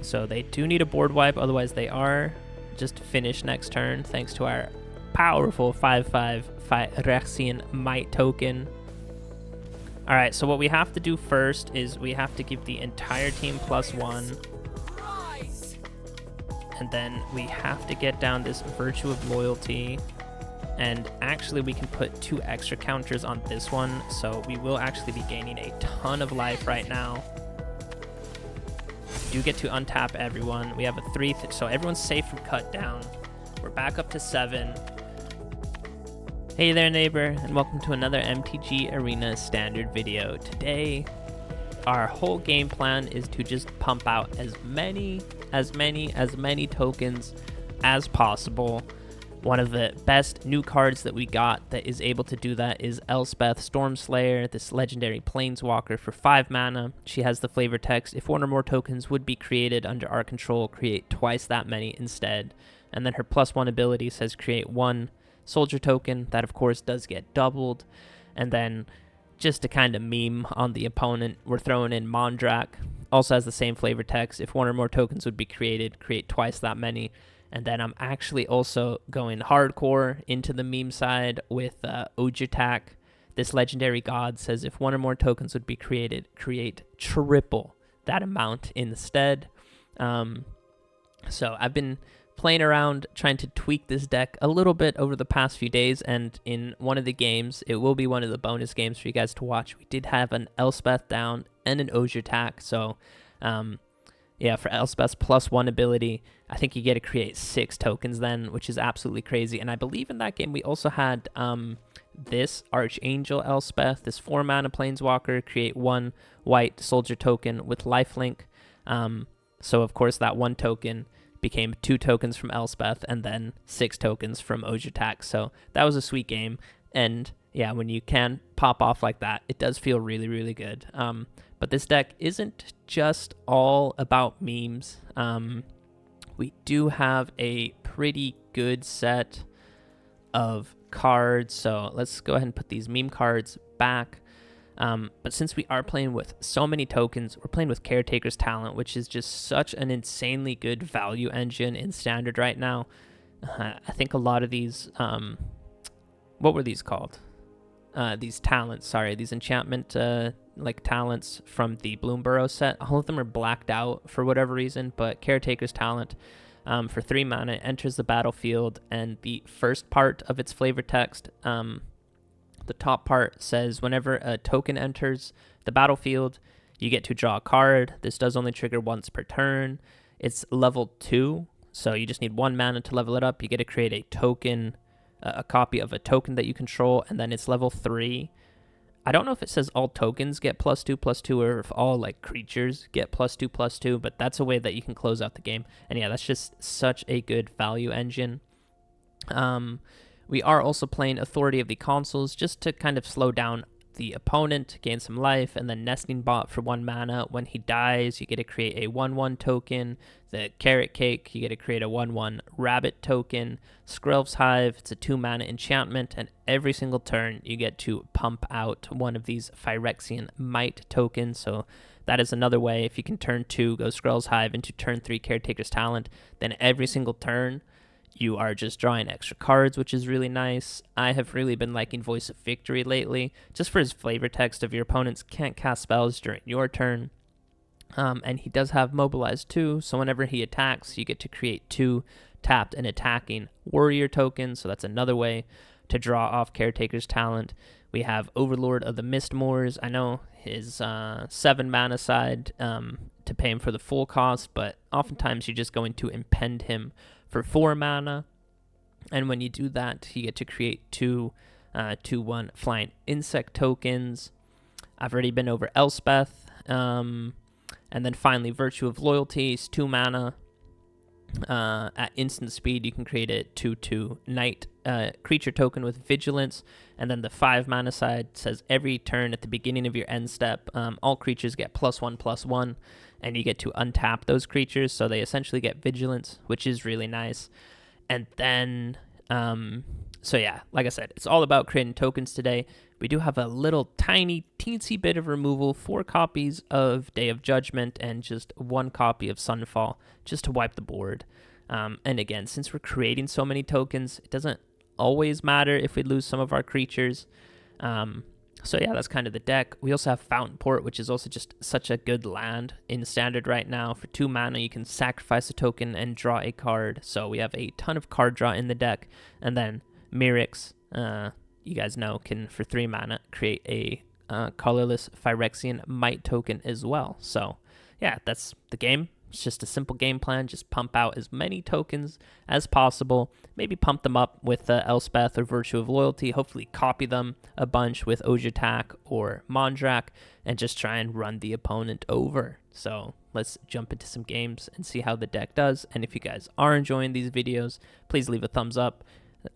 So they do need a board wipe, otherwise they are just finished next turn thanks to our powerful 5/5 Phyrexian Might token. Alright, so what we have to do first is we have to give the entire team +1. And then we have to get down this Virtue of Loyalty. And actually we can put 2 extra counters on this one, so we will actually be gaining a ton of life right now. We do get to untap everyone. We have a 3, so everyone's safe from cut down. We're back up to 7. Hey there neighbor, and welcome to another MTG Arena standard video. Today, our whole game plan is to just pump out as many tokens as possible. One of the best new cards that we got that is able to do that is Elspeth Stormslayer, this legendary planeswalker for 5 mana. She has the flavor text, if 1 or more tokens would be created under our control, create twice that many instead. And then her +1 ability says create 1 soldier token. That of course does get doubled. And then just to kind of meme on the opponent, we're throwing in Mondrak. Also has the same flavor text, if 1 or more tokens would be created, create twice that many. And then I'm actually also going hardcore into the meme side with Ojer Taq. This legendary god says if 1 or more tokens would be created, create triple that amount instead. So I've been playing around trying to tweak this deck a little bit over the past few days, and in one of the games, it will be one of the bonus games for you guys to watch, we did have an Elspeth down and an Ojer Taq. So yeah, for Elspeth's +1 ability, I think you get to create 6 tokens then, which is absolutely crazy. And I believe in that game we also had this Archangel Elspeth, this 4 mana planeswalker, create 1 white soldier token with lifelink. So of course that 1 token became 2 tokens from Elspeth and then 6 tokens from Ojer Taq. So that was a sweet game. And yeah, when you can pop off like that, it does feel really, really good. But this deck isn't just all about memes. We do have a pretty good set of cards, so let's go ahead and put these meme cards back. But since we are playing with so many tokens, we're playing with Caretaker's Talent, which is just such an insanely good value engine in Standard right now. I think a lot of these, what were these called? These talents, sorry, these enchantment like talents from the Bloomburrow set, all of them are blacked out for whatever reason, but Caretaker's Talent for 3 mana enters the battlefield, and the first part of its flavor text, the top part says whenever a token enters the battlefield, you get to draw a card. This does only trigger once per turn. It's level 2, so you just need 1 mana to level it up. You get to create a token, a copy of a token that you control, and then it's level 3. I don't know if it says all tokens get +2/+2 or if all like creatures get +2/+2, but that's a way that you can close out the game. And yeah, that's just such a good value engine. We are also playing Authority of the Consuls just to kind of slow down the opponent, gain some life, and then Nesting Bot for 1 mana. When he dies, you get to create a 1/1 token. The Carrot Cake, you get to create a 1/1 rabbit token. Skrelv's Hive, it's a 2 mana enchantment, and every single turn you get to pump out one of these Phyrexian Might tokens. So that is another way. If you can turn 2, go Skrelv's Hive into turn 3 Caretaker's Talent, then every single turn you are just drawing extra cards, which is really nice. I have really been liking Voice of Victory lately, just for his flavor text of your opponents can't cast spells during your turn. And he does have Mobilize too, so whenever he attacks, you get to create 2 tapped and attacking warrior tokens, so that's another way to draw off Caretaker's Talent. We have Overlord of the Mistmoors. I know his 7 mana side to pay him for the full cost, but oftentimes you're just going to impend him for 4 mana, and when you do that, you get to create 2 2/1 flying insect tokens. I've already been over Elspeth, and then finally Virtue of Loyalty is 2 mana. At instant speed, you can create a 2/2 Knight creature token with Vigilance, and then the 5 mana side says every turn at the beginning of your end step, all creatures get +1/+1, and you get to untap those creatures, so they essentially get Vigilance, which is really nice. And then So yeah, like I said, it's all about creating tokens today. We do have a little tiny teensy bit of removal, 4 copies of Day of Judgment and just 1 copy of Sunfall, just to wipe the board. And again, since we're creating so many tokens, it doesn't always matter if we lose some of our creatures. So yeah, that's kind of the deck. We also have Fountainport, which is also just such a good land in Standard right now. For 2 mana, you can sacrifice a token and draw a card. So we have a ton of card draw in the deck. And then Mirrex, you guys know, can, for 3 mana, create a colorless Phyrexian Might token as well. So yeah, that's the game. It's just a simple game plan. Just pump out as many tokens as possible. Maybe pump them up with Elspeth or Virtue of Loyalty. Hopefully copy them a bunch with Ojer Taq or Mondrak and just try and run the opponent over. So let's jump into some games and see how the deck does. And if you guys are enjoying these videos, please leave a thumbs up.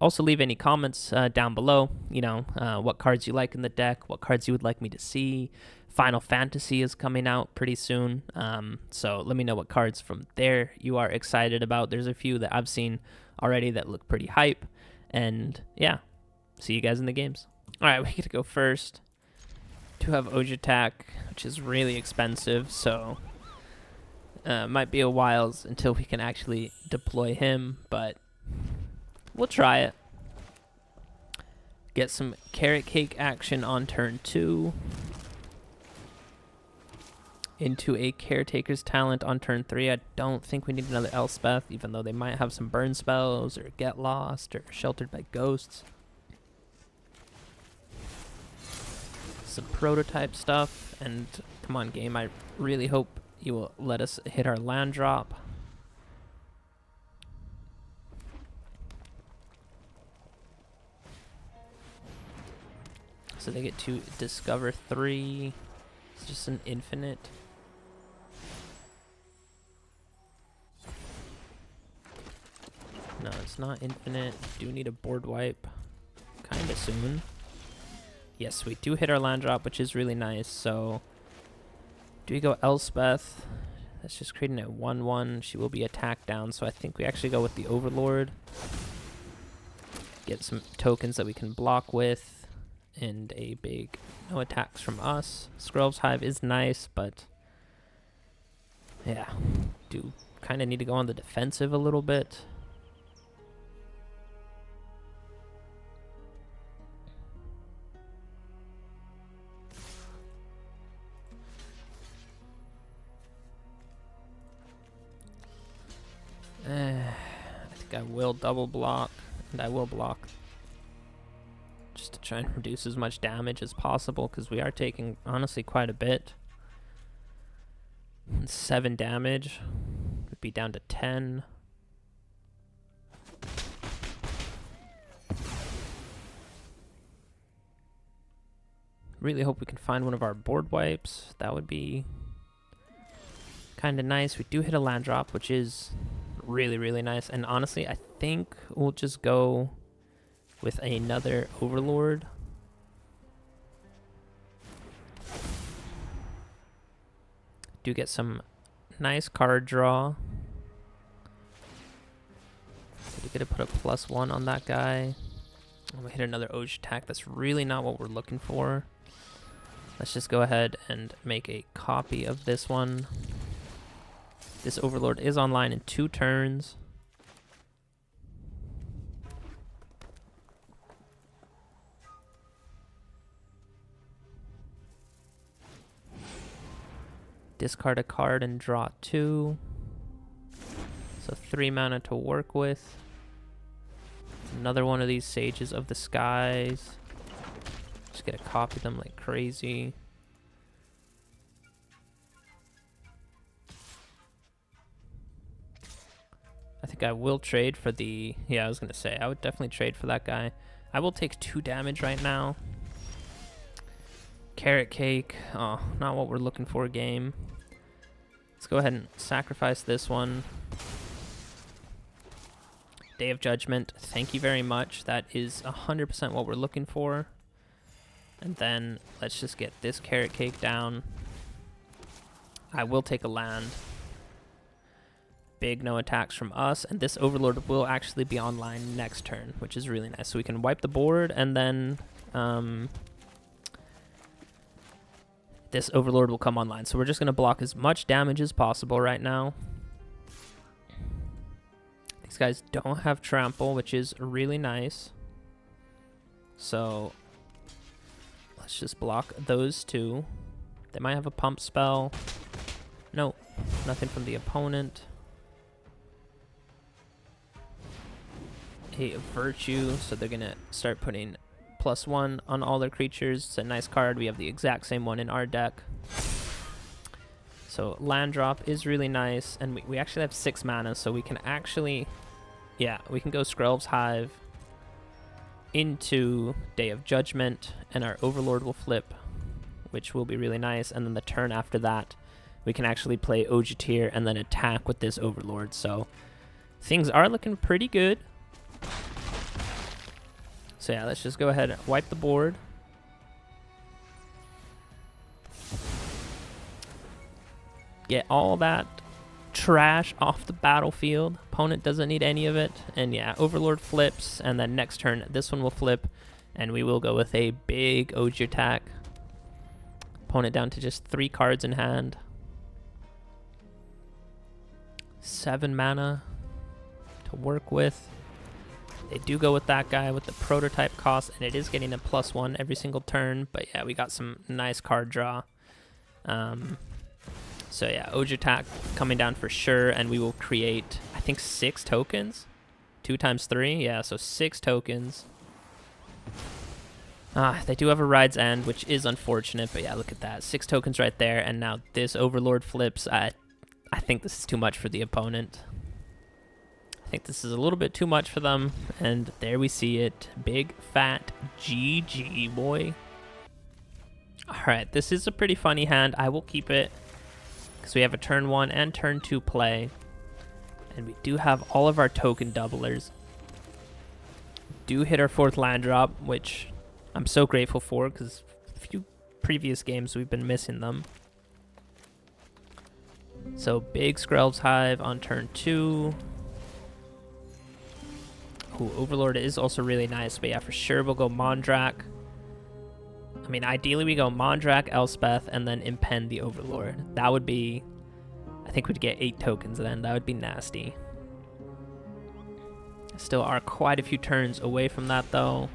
Also leave any comments down below, you know, what cards you like in the deck, what cards you would like me to see. Final Fantasy is coming out pretty soon, so let me know what cards from there you are excited about. There's a few that I've seen already that look pretty hype, and yeah, see you guys in the games. All right, we get to go first. Do have Ojer Taq, which is really expensive, so might be a while until we can actually deploy him, but we'll try it. Get some Carrot Cake action on turn 2. Into a Caretaker's talent on turn 3. I don't think we need another Elspeth, even though they might have some burn spells or get lost or sheltered by ghosts. Some prototype stuff, and come on game, I really hope you will let us hit our land drop. So they get to discover 3. It's just an infinite. No, it's not infinite. Do need a board wipe kind of soon. Yes, we do hit our land drop, which is really nice. So do we go Elspeth? That's just creating a 1/1. She will be attacked down, so I think we actually go with the Overlord. Get some tokens that we can block with, and a big no attacks from us. Skrelv's Hive is nice, but yeah, do kind of need to go on the defensive a little bit. I think I will double block, and I will block just to try and reduce as much damage as possible, because we are taking, honestly, quite a bit. 7 damage would be down to 10. Really hope we can find one of our board wipes. That would be kind of nice. We do hit a land drop, which is really, really nice. And honestly, I think we'll just go with another Overlord. Do get some nice card draw. We're gonna put a +1 on that guy. And we hit another Ojer Taq. That's really not what we're looking for. Let's just go ahead and make a copy of this one. This Overlord is online in 2 turns. Discard a card and draw 2. So 3 mana to work with. Another one of these Sages of the Skies. Just gonna copy them like crazy. I think I will trade for the... Yeah, I was gonna say, I would definitely trade for that guy. I will take 2 damage right now. Carrot Cake. Oh, not what we're looking for, game. Let's go ahead and sacrifice this one. Day of Judgment. Thank you very much. That is 100% what we're looking for. And then let's just get this Carrot Cake down. I will take a land. Big no attacks from us, and this Overlord will actually be online next turn, which is really nice. So we can wipe the board, and then this Overlord will come online. So we're just going to block as much damage as possible right now. These guys don't have trample, which is really nice. So let's just block those two. They might have a pump spell. No, nothing from the opponent. A virtue, so they're gonna start putting +1 on all their creatures. It's a nice card. We have the exact same one in our deck. So land drop is really nice, and we actually have 6 mana, so we can actually, yeah, we can go Skrelv's Hive into Day of Judgment, and our Overlord will flip, which will be really nice. And then the turn after that, we can actually play Ojer Taq and then attack with this Overlord. So things are looking pretty good. So yeah, let's just go ahead and wipe the board. Get all that trash off the battlefield. Opponent doesn't need any of it. And yeah, Overlord flips, and then next turn this one will flip, and we will go with a big Ojer Taq. Opponent down to just 3 cards in hand. 7 mana to work with. They do go with that guy with the prototype cost, and it is getting a +1 every single turn. But yeah, we got some nice card draw. So yeah, Ojer Taq coming down for sure, and we will create, I think, 6 tokens. 2 times 3, yeah, so 6 tokens. They do have a Ride's End, which is unfortunate, but yeah, look at that. 6 tokens right there, and now this Overlord flips. I think this is too much for the opponent. I think this is a little bit too much for them, and there we see it. Big fat GG, boy. Alright, this is a pretty funny hand. I will keep it, because we have a turn 1 and turn 2 play, and we do have all of our token doublers. Do hit our 4th land drop, which I'm so grateful for, because a few previous games we've been missing them. So big Skrelv's Hive on turn 2. Ooh, Overlord is also really nice, but yeah, for sure we'll go Mondrak. I mean, ideally we go Mondrak, Elspeth, and then impend the Overlord. That would be, I think we'd get 8 tokens then. That would be nasty. Still are quite a few turns away from that though.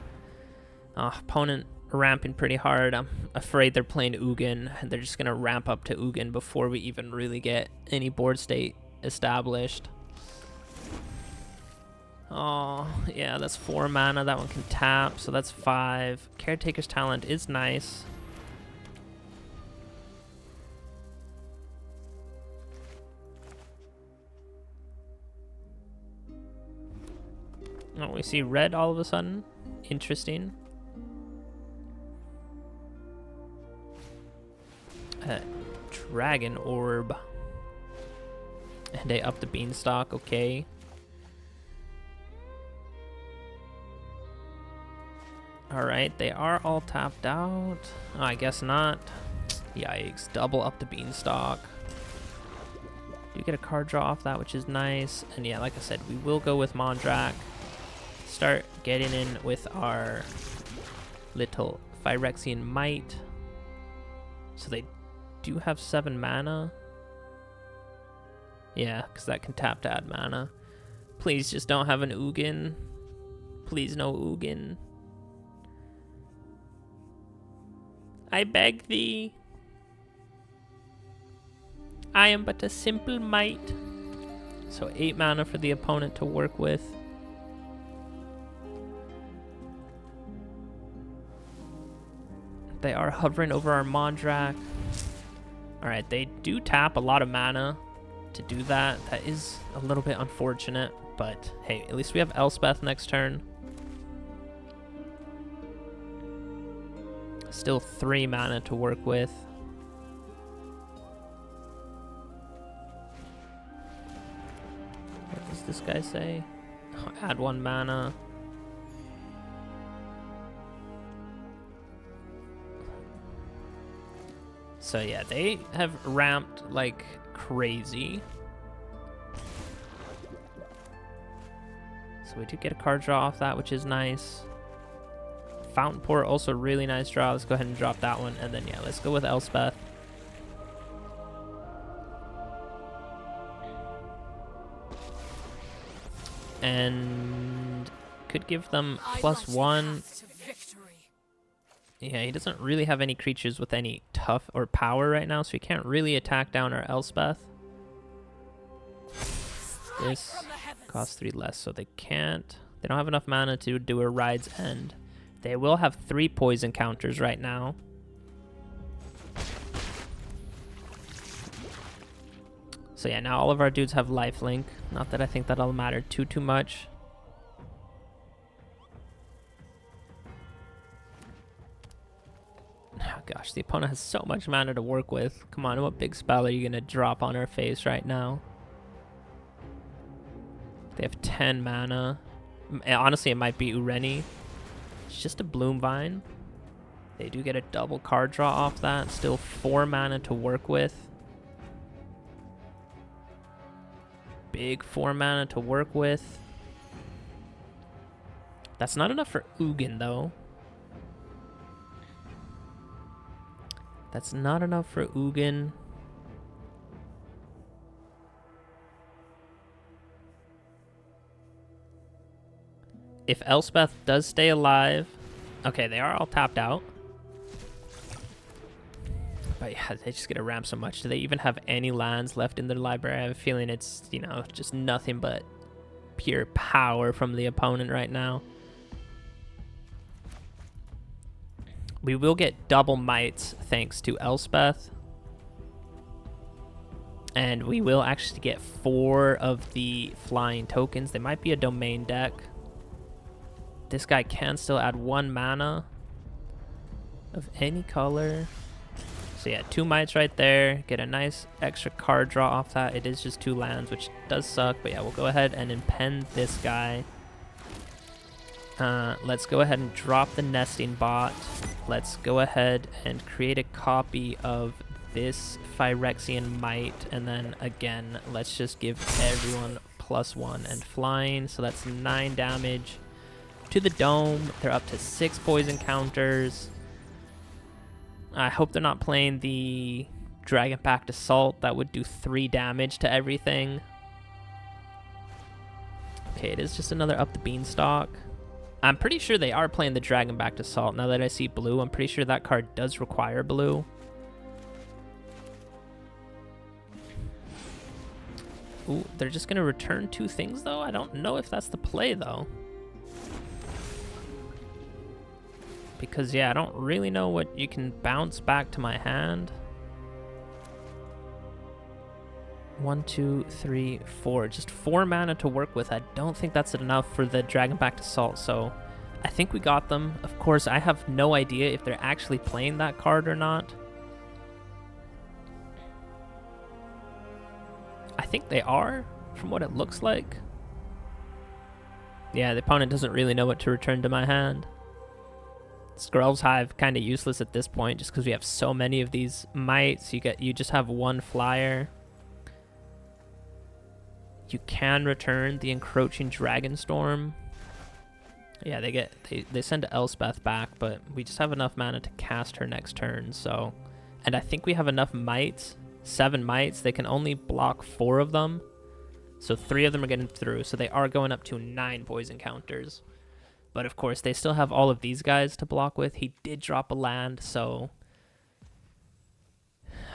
Opponent ramping pretty hard. I'm afraid they're playing Ugin. They're just gonna ramp up to Ugin before we even really get any board state established. Oh, yeah, that's 4 mana. That one can tap, so that's 5. Caretaker's Talent is nice. Oh, we see red all of a sudden. Interesting. Dragon Orb. And they up the Beanstalk, okay. Alright, they are all tapped out. Oh, I guess not. Yikes, double up the Beanstalk. Do get a card draw off that, which is nice. And yeah, like I said, we will go with Mondrak. Start getting in with our little Phyrexian Might. So they do have 7 mana. Yeah, because that can tap to add mana. Please just don't have an Ugin. Please no Ugin. I beg thee. I am but a simple mite. So 8 mana for the opponent to work with. They are hovering over our Mondrak. Alright, they do tap a lot of mana to do that. That is a little bit unfortunate, but hey, at least we have Elspeth next turn. Still 3 mana to work with. What does this guy say? Oh, add 1 mana. So yeah, they have ramped like crazy. So we did get a card draw off that, which is nice. Fountainport, also really nice draw. Let's go ahead and drop that one. And then, yeah, let's go with Elspeth. And could give them +1. Yeah, he doesn't really have any creatures with any tough or power right now, so he can't really attack down our Elspeth. This costs 3 less, so they can't. They don't have enough mana to do a Ride's End. They will have 3 poison counters right now. So yeah, now all of our dudes have lifelink. Not that I think that'll matter too much. Oh gosh, the opponent has so much mana to work with. Come on, what big spell are you gonna drop on our face right now? They have 10 mana. Honestly, it might be Ureni. It's just a Bloom Vine. They do get a double card draw off that. Still 4 mana to work with. Big 4 mana to work with. That's not enough for Ugin, though. That's not enough for Ugin. If Elspeth does stay alive... Okay, they are all tapped out. But yeah, they just get to ramp so much. Do they even have any lands left in their library? I have a feeling it's, you know, just nothing but pure power from the opponent right now. We will get double mites thanks to Elspeth. And we will actually get 4 of the flying tokens. They might be a domain deck. This guy can still add 1 mana of any color. So yeah, 2 mites right there. Get a nice extra card draw off that. It is just 2 lands, which does suck. But yeah, we'll go ahead and impend this guy. Let's go ahead and drop the nesting bot. Let's go ahead and create a copy of this Phyrexian Mite. And then again, let's just give everyone +1 and flying. So that's 9 damage to the dome. They're up to 6 poison counters. I hope they're not playing the Dragon-backed Assault. That would do 3 damage to everything. Okay, it is just another Up the Beanstalk. I'm pretty sure they are playing the Dragon-backed Assault. Now that I see blue, I'm pretty sure that card does require blue. Ooh, they're just going to return 2 things, though? I don't know if that's the play, though. Because, yeah, I don't really know what you can bounce back to my hand. 1, 2, 3, 4. Just 4 mana to work with. I don't think that's enough for the Dragon-backed Assault, so I think we got them. Of course, I have no idea if they're actually playing that card or not. I think they are, from what it looks like. Yeah, the opponent doesn't really know what to return to my hand. Skrelv's Hive kind of useless at this point just because we have so many of these mites. You just have 1 flyer. You can return the Encroaching Dragonstorm. Yeah, they send Elspeth back, but we just have enough mana to cast her next turn. So, and I think we have enough mites, 7 mites. They can only block 4 of them, so 3 of them are getting through. So they are going up to 9 poison counters. But of course, they still have all of these guys to block with. He did drop a land, so...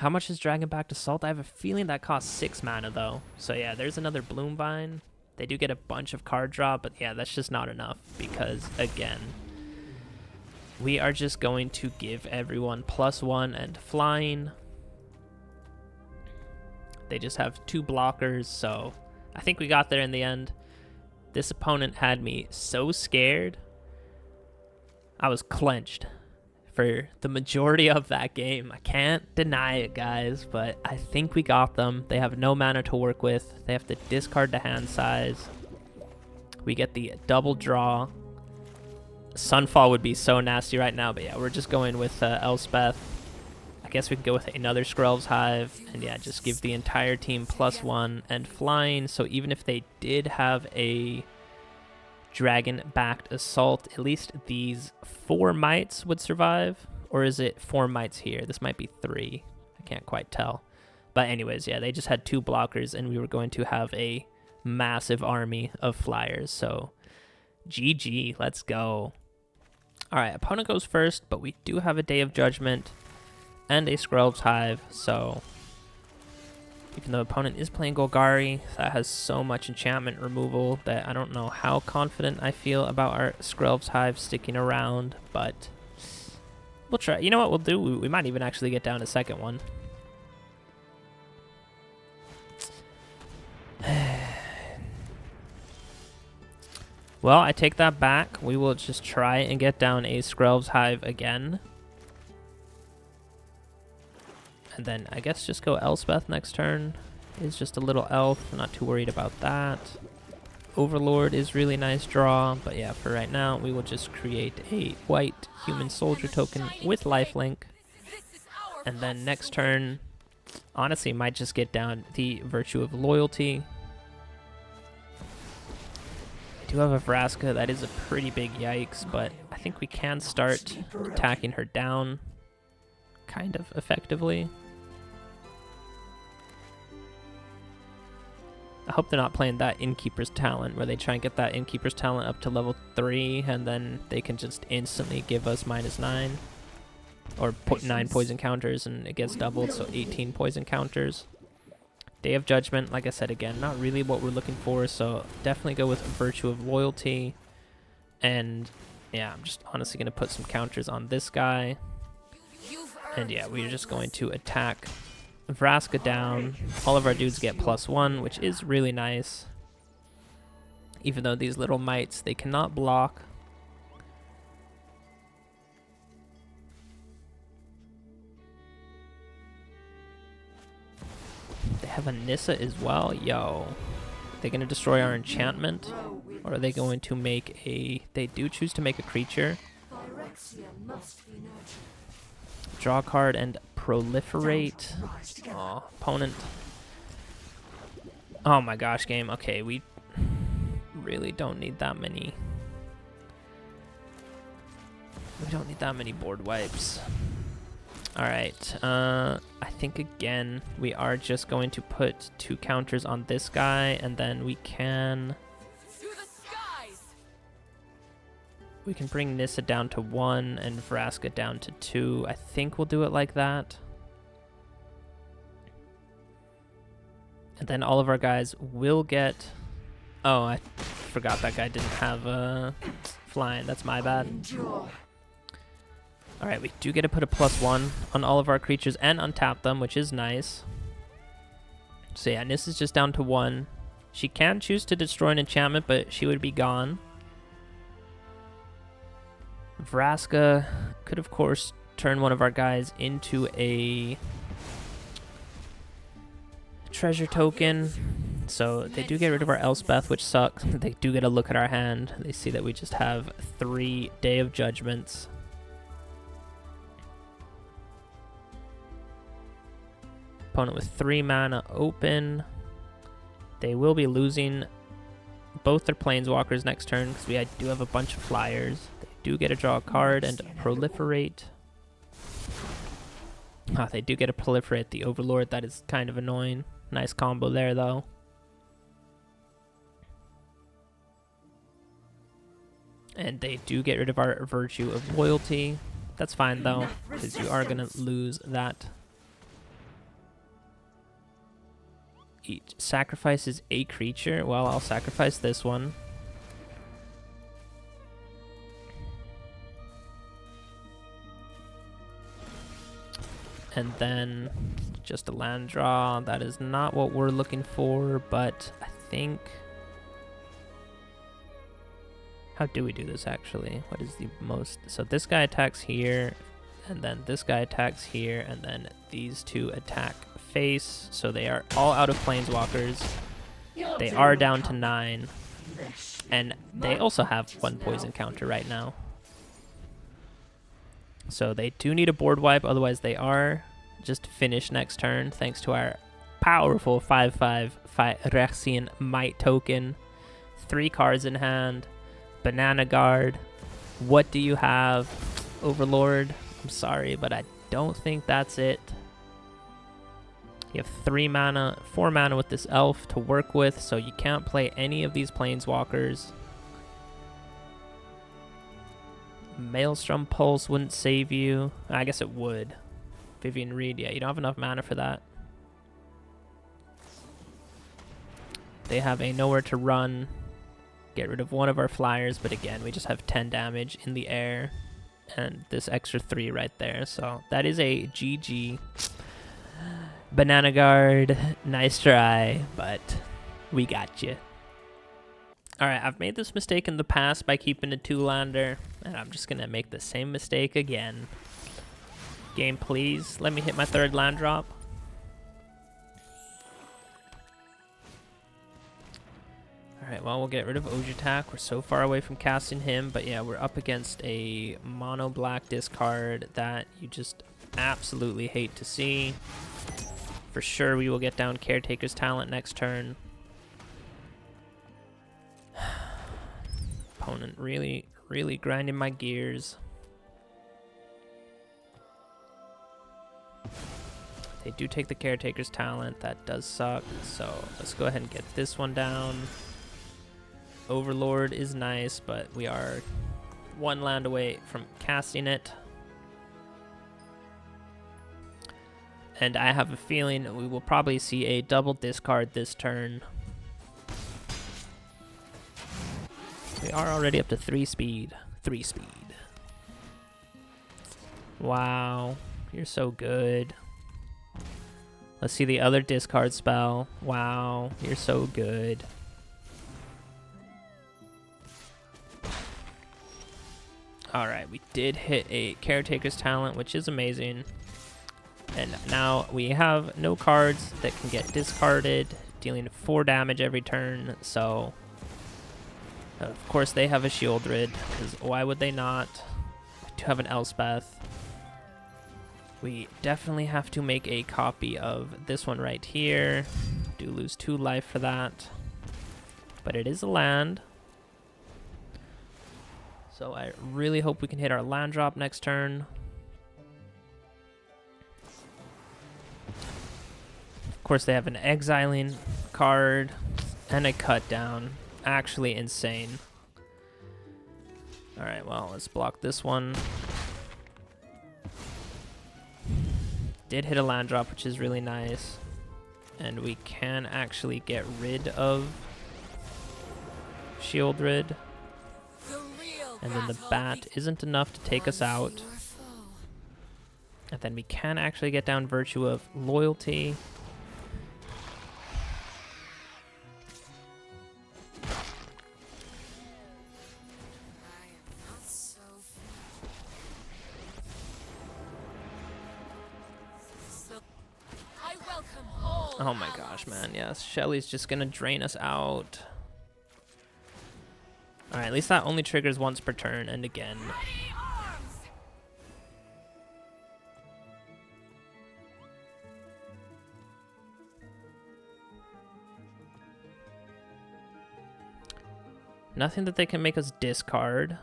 How much is Dragon-backed Assault? I have a feeling that costs 6 mana, though. So yeah, there's another Bloom Vine. They do get a bunch of card draw, but yeah, that's just not enough. Because, again, we are just going to give everyone +1 and flying. They just have 2 blockers, so I think we got there in the end. This opponent had me so scared. I was clenched for the majority of that game. I can't deny it, guys, but I think we got them. They have no mana to work with. They have to discard the hand size. We get the double draw. Sunfall would be so nasty right now, but yeah, we're just going with Elspeth. I guess we can go with another Skrelv's Hive, and yeah, just give the entire team +1 and flying. So even if they did have a dragon-backed assault. At least these 4 mites would survive. Or is it 4 mites here? This might be 3. I can't quite tell. But anyways, yeah, they just had 2 blockers, and we were going to have a massive army of flyers. So GG, let's go. All right, opponent goes first, but we do have a Day of Judgment and a Skrelv's Hive. So even though opponent is playing Golgari, that has so much enchantment removal that I don't know how confident I feel about our Skrelv's Hive sticking around, but we'll try. You know what we'll do? We might even actually get down a second one. Well, I take that back. We will just try and get down a Skrelv's Hive again. And then I guess just go Elspeth next turn. Is just a little elf. I'm not too worried about that. Overlord is really nice draw. But yeah, for right now, we will just create a white human soldier token with lifelink. And then next turn, honestly, might just get down the Virtue of Loyalty. I do have a Vraska. That is a pretty big yikes, but I think we can start attacking her down kind of effectively. I hope they're not playing that Innkeeper's Talent, where they try and get that Innkeeper's Talent up to level 3, and then they can just instantly give us -9. Or put 9 poison counters, and it gets doubled, so 18 poison counters. Day of Judgment, like I said again, not really what we're looking for, so definitely go with Virtue of Loyalty. And yeah, I'm just honestly going to put some counters on this guy. And yeah, we're just going to attack Vraska down. All of our dudes get +1, which is really nice. Even though these little mites, they cannot block. They have a Nissa as well. Yo. They're going to destroy our enchantment? Or are they going to make a... They do choose to make a creature. Draw a card and proliferate. Oh, opponent. Oh my gosh, game. Okay, we really don't need that many. We don't need that many board wipes. Alright, I think again, we are just going to put 2 counters on this guy, and then we can... We can bring Nissa down to 1 and Vraska down to 2. I think we'll do it like that. And then all of our guys will get... Oh, I forgot that guy didn't have flying. That's my bad. Alright, we do get to put a +1 on all of our creatures and untap them, which is nice. So yeah, Nissa's just down to 1. She can choose to destroy an enchantment, but she would be gone. Vraska could, of course, turn one of our guys into a treasure token. So they do get rid of our Elspeth, which sucks. They do get a look at our hand. They see that we just have 3 Day of Judgments. Opponent with 3 mana open. They will be losing both their planeswalkers next turn because we do have a bunch of flyers. They do get to draw a card and proliferate. They do get to proliferate the Overlord. That is kind of annoying. Nice combo there, though. And they do get rid of our Virtue of Loyalty. That's fine, though, because you are going to lose that. Each sacrifices a creature. Well, I'll sacrifice this one. And then just a land draw. That is not what we're looking for, but I think... How do we do this, actually? What is the most... So this guy attacks here, and then this guy attacks here, and then these 2 attack face. So they are all out of planeswalkers. They are down to 9. And they also have 1 poison counter right now. So they do need a board wipe, otherwise they are just finished next turn, thanks to our powerful 5/5 Phyrexian Might token. 3 cards in hand. Banana Guard. What do you have? Overlord. I'm sorry, but I don't think that's it. You have 3 mana, 4 mana with this elf to work with, so you can't play any of these planeswalkers. Maelstrom Pulse wouldn't save you. I guess it would. Vivian Reed, yeah, you don't have enough mana for that. They have a nowhere to run. Get rid of one of our flyers, but again, we just have 10 damage in the air. And this extra 3 right there. So that is a GG. Banana Guard, nice try, but we got you. Alright, I've made this mistake in the past by keeping a 2-lander, and I'm just going to make the same mistake again. Game, please. Let me hit my 3rd land drop. Alright, well, we'll get rid of Ojer Taq. We're so far away from casting him, but yeah, we're up against a mono-black discard that you just absolutely hate to see. For sure, we will get down Caretaker's Talent next turn. Opponent really grinding my gears. They do take the Caretaker's Talent. That does suck. So let's go ahead and get this one down. Overlord is nice, but we are 1 land away from casting it. And I have a feeling we will probably see a double discard this turn. We are already up to 3 speed. 3 speed. Wow. You're so good. Let's see the other discard spell. Wow. You're so good. Alright, we did hit a Caretaker's Talent, which is amazing. And now we have no cards that can get discarded, dealing 4 damage every turn, so... Of course they have a Shieldred, because why would they not? We do have an Elspeth. We definitely have to make a copy of this one right here. Do lose 2 life for that. But it is a land. So I really hope we can hit our land drop next turn. Of course they have an exiling card and a cut down. Actually insane. Alright, well, let's block this one. Did hit a land drop, which is really nice. And we can actually get rid of Shieldred. And then the bat isn't enough to take us out. And then we can actually get down Virtue of Loyalty. Oh my gosh, man, yes. Shelly's just gonna drain us out. Alright, at least that only triggers once per turn, and again. Nothing that they can make us discard.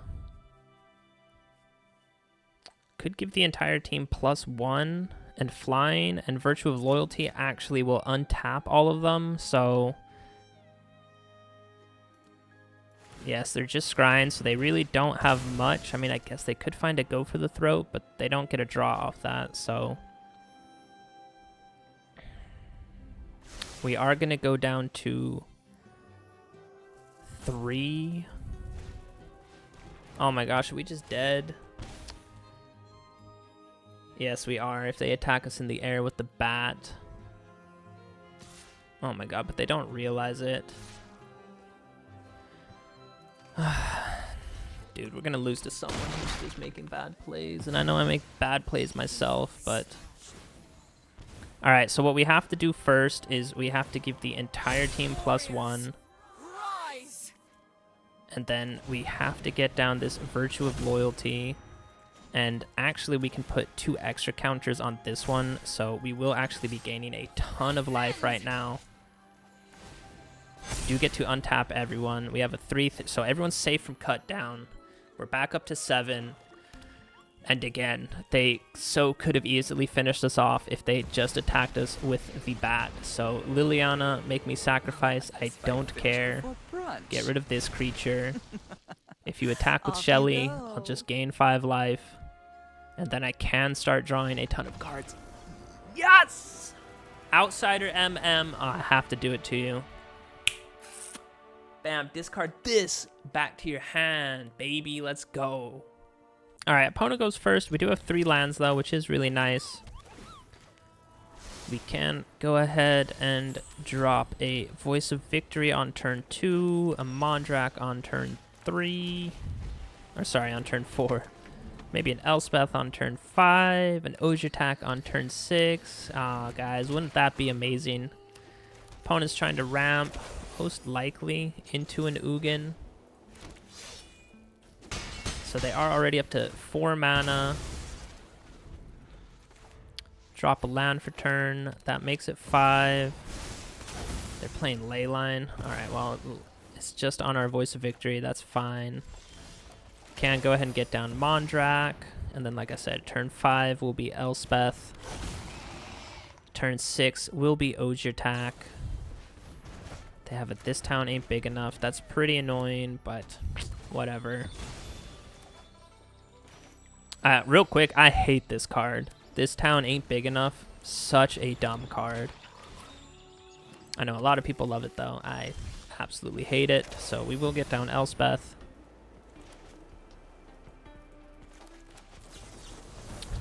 Could give the entire team +1. And flying and Virtue of Loyalty actually will untap all of them, so... Yes, they're just scrying, so they really don't have much. I mean, I guess they could find a Go for the Throat, but they don't get a draw off that, so... We are going to go down to 3. Oh my gosh, are we just dead? Yes, we are. If they attack us in the air with the bat. Oh my god, but they don't realize it. Dude, we're gonna lose to someone who's just making bad plays. And I know I make bad plays myself, but... Alright, so what we have to do first is we have to give the entire team +1. And then we have to get down this Virtue of Loyalty. And actually we can put 2 extra counters on this one, so we will actually be gaining a ton of life right now. do get to untap everyone. We have a 3, so everyone's safe from cut down. We're back up to 7. And again, they so could have easily finished us off if they just attacked us with the bat. So Liliana, make me sacrifice. I don't care. Get rid of this creature. If you attack with Shelly, I'll just gain 5 life. And then I can start drawing a ton of cards. Yes! Outsider MM. Oh, I have to do it to you. Bam, discard this. Back to your hand, baby. Let's go. All right, opponent goes first. We do have 3 lands, though, which is really nice. We can go ahead and drop a Voice of Victory on turn 2, a Mondrak on turn 3, or sorry, on turn 4. Maybe an Elspeth on turn 5, an Ojer Taq on turn 6. Ah, guys, wouldn't that be amazing? Opponent's trying to ramp, most likely, into an Ugin. So they are already up to 4 mana. Drop a land for turn. That makes it 5. They're playing Leyline. Alright, well, it's just on our Voice of Victory. That's fine. Can go ahead and get down Mondrak. And then, like I said, turn 5 will be Elspeth. Turn 6 will be Ojer Taq. They have it. This town ain't big enough. That's pretty annoying, but whatever. Real quick, I hate this card. This town ain't big enough. Such a dumb card. I know a lot of people love it, though. I absolutely hate it. So we will get down Elspeth.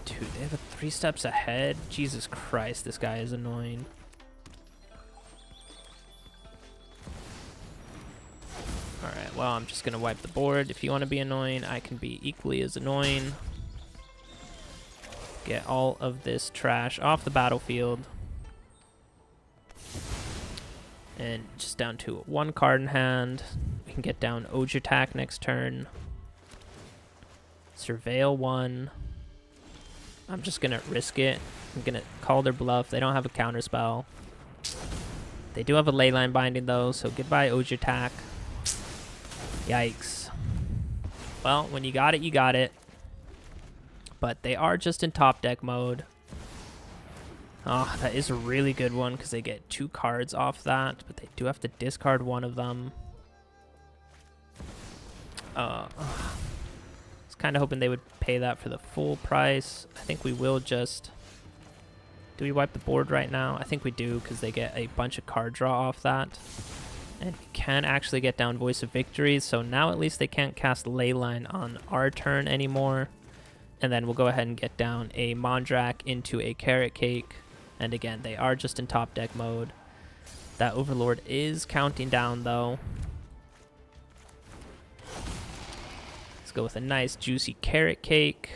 Dude, they have a 3 steps ahead. Jesus Christ, this guy is annoying. Alright, well, I'm just going to wipe the board. If you want to be annoying, I can be equally as annoying. Get all of this trash off the battlefield. And just down to 1 card in hand. We can get down Ojer Taq next turn. Surveil 1. I'm just going to risk it. I'm going to call their bluff. They don't have a counterspell. They do have a Leyline Binding, though, so goodbye, Ojer Taq. Yikes. Well, when you got it, you got it. But they are just in top deck mode. Oh, that is a really good one because they get 2 cards off that, but they do have to discard 1 of them. I was kind of hoping they would pay that for the full price. I think we will just... Do we wipe the board right now? I think we do because they get a bunch of card draw off that. And we can actually get down Voice of Victory, so now at least they can't cast Leyline on our turn anymore. And then we'll go ahead and get down a Mondrak into a Carrot Cake. And again, they are just in top deck mode. That Overlord is counting down, though. Let's go with a nice, juicy Carrot Cake.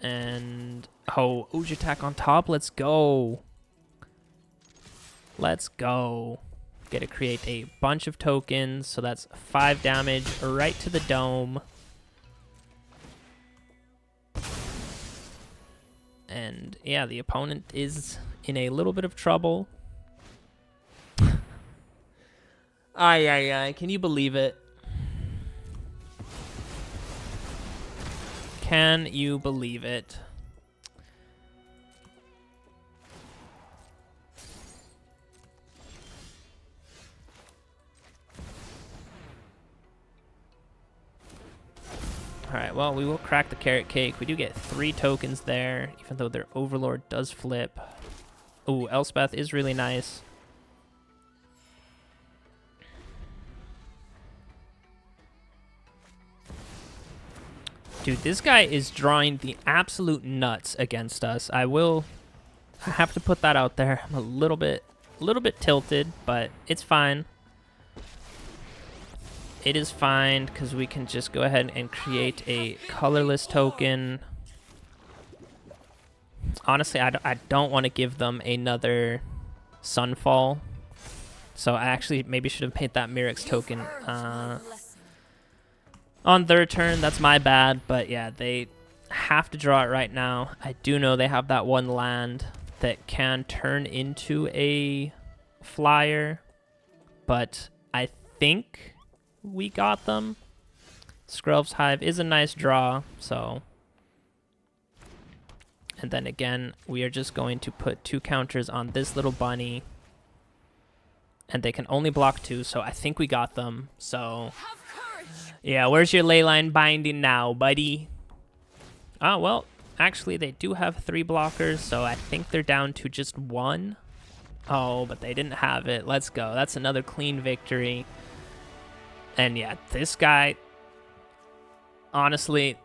And, oh, Ojer Taq on top. Let's go. Let's go. Get to create a bunch of tokens. So that's 5 damage right to the dome. And yeah, the opponent is in a little bit of trouble. Ay, ay, ay. Can you believe it? Can you believe it? Alright, well, we will crack the Carrot Cake. We do get 3 tokens there, even though their Overlord does flip. Ooh, Elspeth is really nice. Dude, this guy is drawing the absolute nuts against us. I have to put that out there. I'm a little bit tilted, but it's fine. It is fine because we can just go ahead and create a colorless token. Honestly, I don't want to give them another Sunfall. So I actually maybe should have made that Mirrex token on their turn. That's my bad. But yeah, they have to draw it right now. I do know they have that 1 land that can turn into a flyer, but I think we got them. Skrelv's Hive is a nice draw, so... And then again, we are just going to put 2 counters on this little bunny. And they can only block 2, so I think we got them. So, yeah, where's your leyline binding now, buddy? Oh, well, actually, they do have 3 blockers, so I think they're down to just 1. Oh, but they didn't have it. Let's go. That's another clean victory. And yeah, this guy, honestly...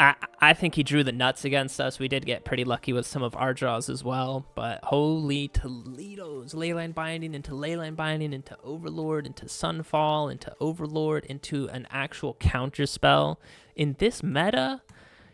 I think he drew the nuts against us. We did get pretty lucky with some of our draws as well, but holy Toledo's. Leyline binding into Leyline binding into Overlord into Sunfall into Overlord into an actual counter spell. In this meta,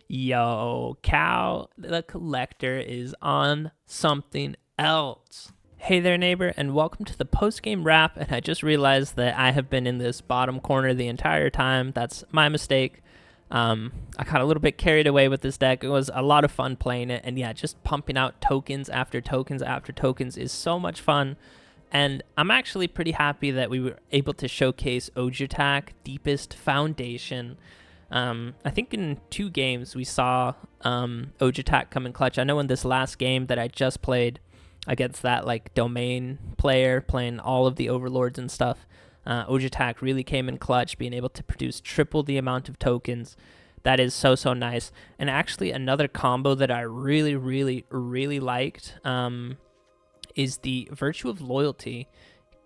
yo, Cow the Collector is on something else. Hey there, neighbor, and welcome to the post-game wrap, and I just realized that I have been in this bottom corner the entire time. That's my mistake. I got a little bit carried away with this deck. It was a lot of fun playing it, and yeah, just pumping out tokens after tokens after tokens is so much fun. And I'm actually pretty happy that we were able to showcase Ojer Taq, Deepest Foundation. I think in 2 games we saw Ojer Taq come in clutch. I know in this last game that I just played against that like domain player playing all of the overlords and stuff, Ojer Taq really came in clutch, being able to produce triple the amount of tokens. That is so nice. And actually another combo that I really liked is the Virtue of Loyalty.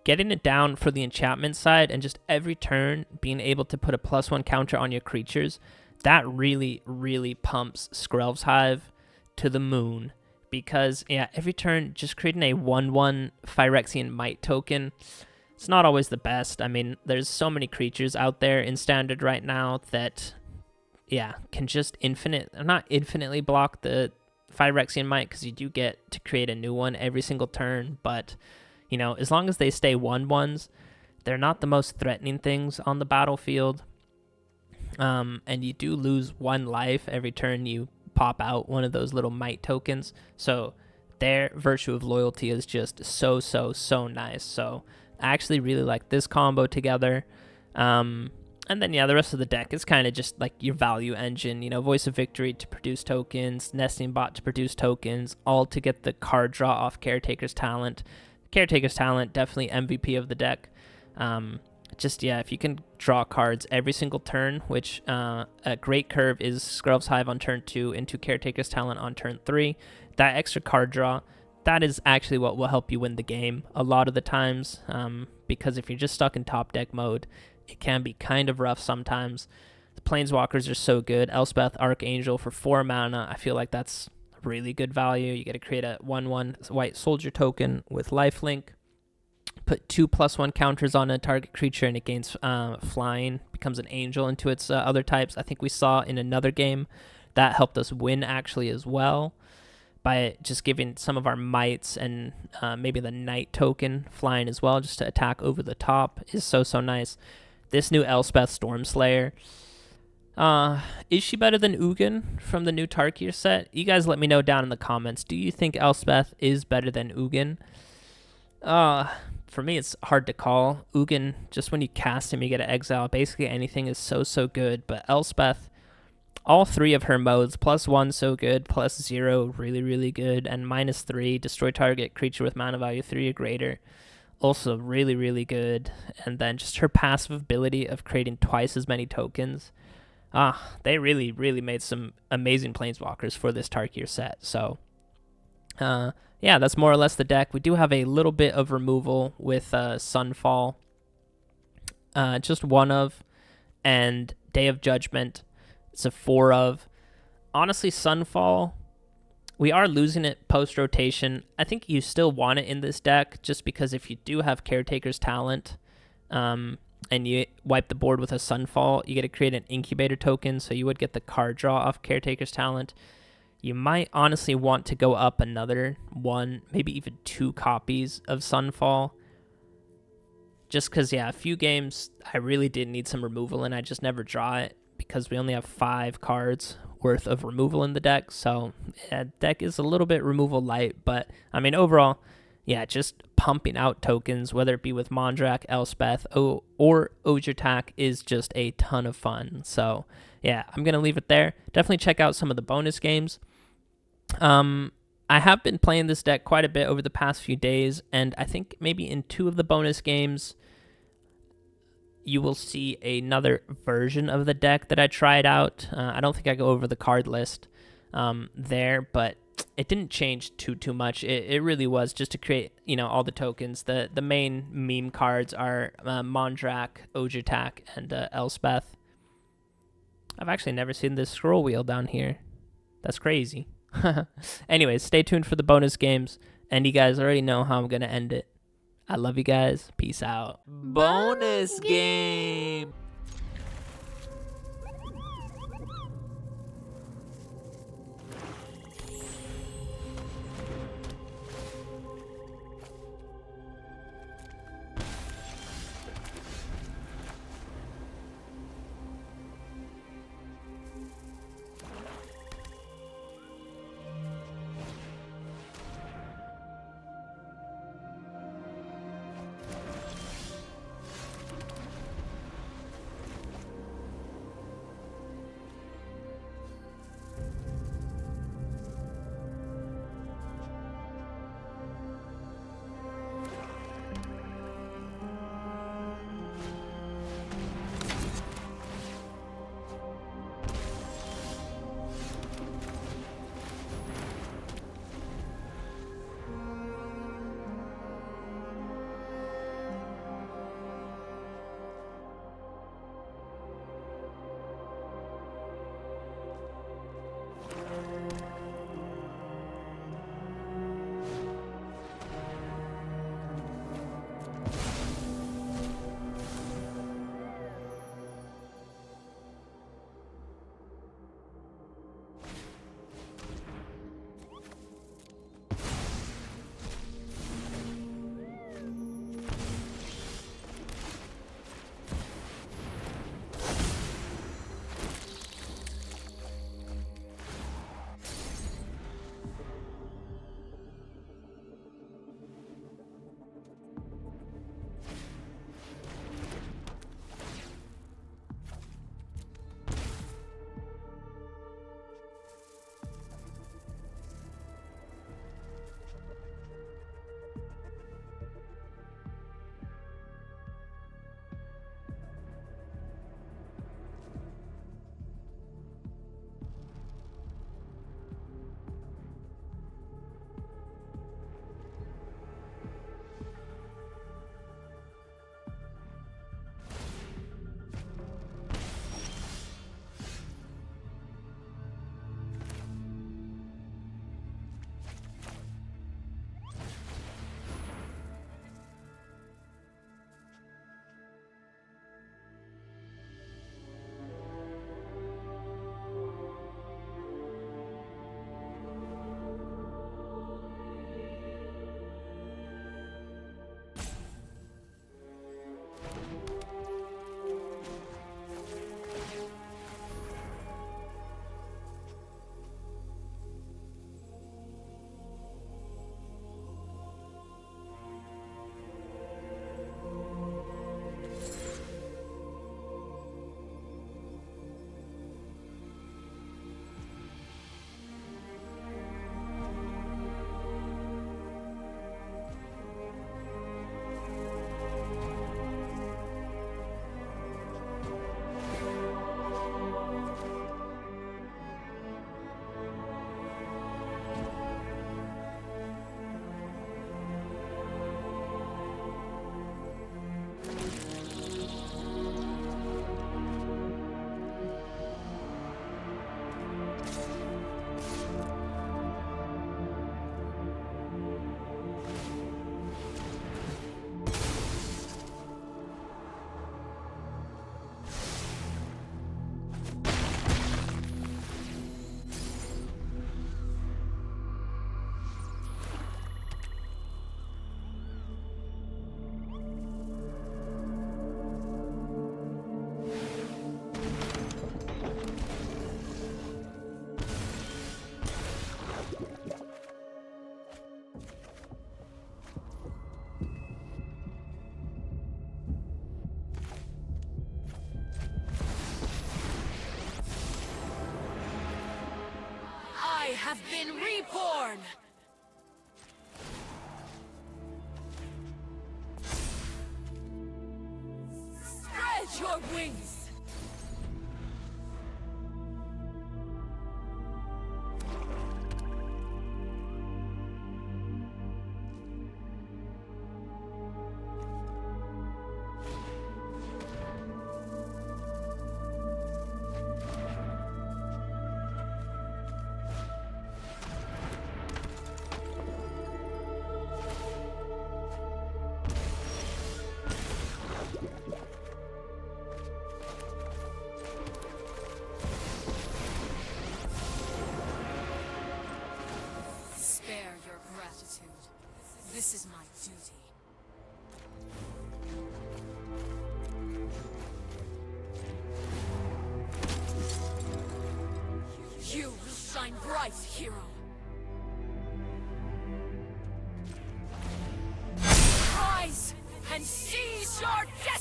Getting it down for the enchantment side and just every turn being able to put a +1 counter on your creatures, that really pumps Skrelv's Hive to the moon. Because yeah, every turn just creating a 1/1 Phyrexian Might token, it's not always the best. I mean, there's so many creatures out there in Standard right now that, yeah, can just not infinitely block the Phyrexian Might, because you do get to create a new one every single turn. But, you know, as long as they stay 1/1s, they're not the most threatening things on the battlefield. And you do lose 1 life every turn you pop out one of those little Might tokens. So their Virtue of Loyalty is just so nice. So I actually really like this combo together. And then, yeah, the rest of the deck is kind of just like your value engine, you know, Voice of Victory to produce tokens, Nesting Bot to produce tokens, all to get the card draw off Caretaker's Talent. Caretaker's Talent, definitely MVP of the deck. Just, yeah, if you can draw cards every single turn, which a great curve is Skrelv's Hive on turn 2 into Caretaker's Talent on turn 3. That extra card draw, that is actually what will help you win the game a lot of the times, because if you're just stuck in top deck mode, it can be kind of rough sometimes. The Planeswalkers are so good. Elspeth, Archangel for 4 mana, I feel like that's really good value. You get to create a 1/1 white soldier token with lifelink, put 2 +1 counters on a target creature, and it gains flying, becomes an angel into its other types. I think we saw in another game that helped us win actually as well, by just giving some of our mites and maybe the knight token flying as well, just to attack over the top, is so nice. This new Elspeth Stormslayer, is she better than Ugin from the new Tarkir set? You guys let me know down in the comments. Do you think Elspeth is better than Ugin? For me, it's hard to call. Ugin, just when you cast him, you get an exile. Basically anything is so good, but Elspeth, all 3 of her modes, +1 so good, +0 really good, and -3 destroy target creature with mana value 3 or greater, also really good. And then just her passive ability of creating twice as many tokens. They really made some amazing planeswalkers for this Tarkir set. So yeah, that's more or less the deck. We do have a little bit of removal with Sunfall, just 1 of, and Day of Judgment. It's a 4 of. Honestly, Sunfall, we are losing it post-rotation. I think you still want it in this deck, just because if you do have Caretaker's Talent, and you wipe the board with a Sunfall, you get to create an Incubator token, so you would get the card draw off Caretaker's Talent. You might honestly want to go up another 1, maybe even 2 copies of Sunfall. Just because, yeah, a few games I really did need some removal, and I just never draw it, because we only have 5 cards worth of removal in the deck. So yeah, deck is a little bit removal light, but I mean overall, yeah, just pumping out tokens, whether it be with Mondrak, Elspeth, or Ojer Taq, is just a ton of fun. So yeah, I'm going to leave it there. Definitely check out some of the bonus games. I have been playing this deck quite a bit over the past few days, and I think maybe in 2 of the bonus games, you will see another version of the deck that I tried out. I don't think I go over the card list there, but it didn't change too much. It really was just to create, all the tokens. The main meme cards are Mondrak, Ojer Taq, and Elspeth. I've actually never seen this scroll wheel down here. That's crazy. Anyways, stay tuned for the bonus games, and you guys already know how I'm going to end it. I love you guys. Peace out. Bonus game! have been reborn! Spread your wings! Spare your gratitude. This is my duty. You will shine bright, hero. Rise and seize your destiny!